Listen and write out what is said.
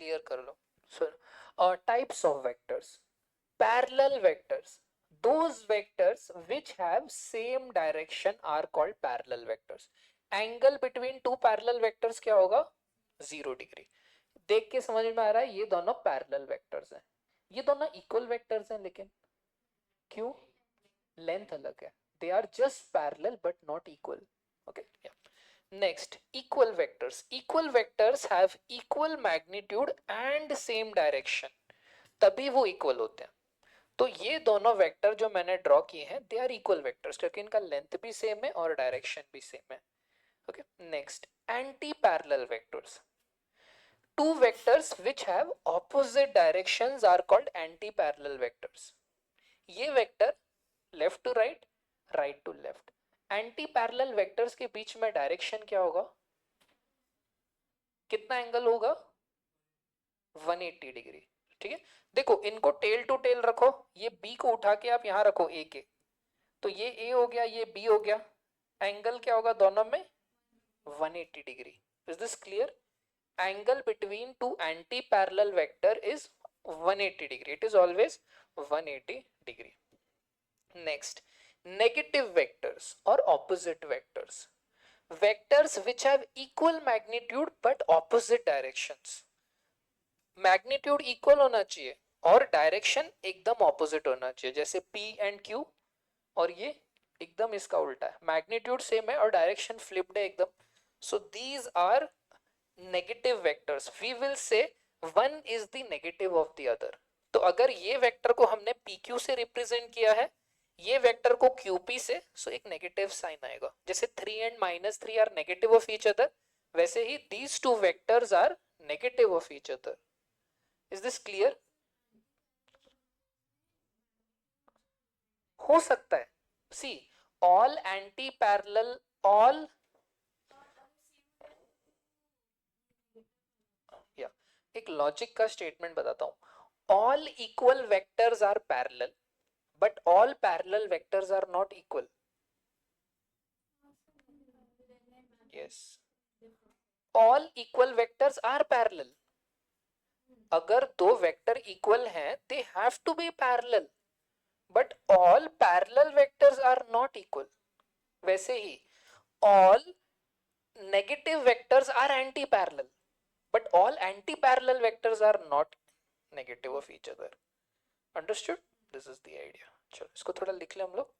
Clear कर लो. So types of vectors. Parallel vectors, those vectors which have same direction are called parallel vectors. Angle between to parallel vectors क्या होगा? 0 degree. देख के समझ में आ रहा है ये दोनों पैरेलल वेक्टर्स हैं. ये दोनों इक्वल वेक्टर्स हैं, लेकिन क्यों? लेंथ अलग है. They are just parallel but not equal. Okay. Next, equal vectors. Equal vectors have equal magnitude and same direction, तभी वो इक्वल होते हैं. तो ये दोनों वेक्टर जो मैंने ड्रॉ किए हैं दे आर इक्वल वेक्टर्स, क्योंकि इनका लेंथ भी सेम है और डायरेक्शन भी सेम है. Okay. Next, anti parallel vectors. Two vectors which have opposite directions are called anti parallel vectors. ये vector left to right, right to left. Anti parallel vectors के बीच में डायरेक्शन क्या होगा? कितना एंगल होगा? 180 डिग्री. ठीक है. देखो इनको टेल टू टेल रखो, ये बी को उठा के आप यहां रखो ए के, तो ये ए हो गया, ये बी हो गया. एंगल क्या होगा दोनों में? 180 degree. Is this clear? Angle between two anti parallel vector is 180 degree. It is always 180 degree. Next, negative vectors और opposite vectors. Vectors which have equal magnitude but opposite directions. Magnitude equal होना चाहिए और direction एकदम opposite होना चाहिए, जैसे P and Q, और ये एकदम इसका उल्टा है. मैग्नीट्यूड सेम है और डायरेक्शन फ्लिप्ड है एकदम. So these are negative vectors. We will say one is the negative of the other. तो अगर ये वेक्टर को हमने PQ से रिप्रेजेंट किया है, ये वेक्टर को QP से, सो एक नेगेटिव साइन आएगा. जैसे 3 and -3 are negative of each other, वैसे ही these two vectors are negative of each other. Is this clear? हो सकता है. See, all anti-parallel, all, yeah, एक लॉजिक का स्टेटमेंट बताता हूं. All equal vectors are parallel, but all parallel vectors are not equal. Yes. All equal vectors are parallel. अगर दो vector equal हैं, they have to be parallel. But all parallel vectors are not equal. वैसे ही all negative vectors are anti-parallel, but all anti-parallel vectors are not negative of each other. Understood? This is the idea. चलो इसको थोड़ा लिख ले हम लोग.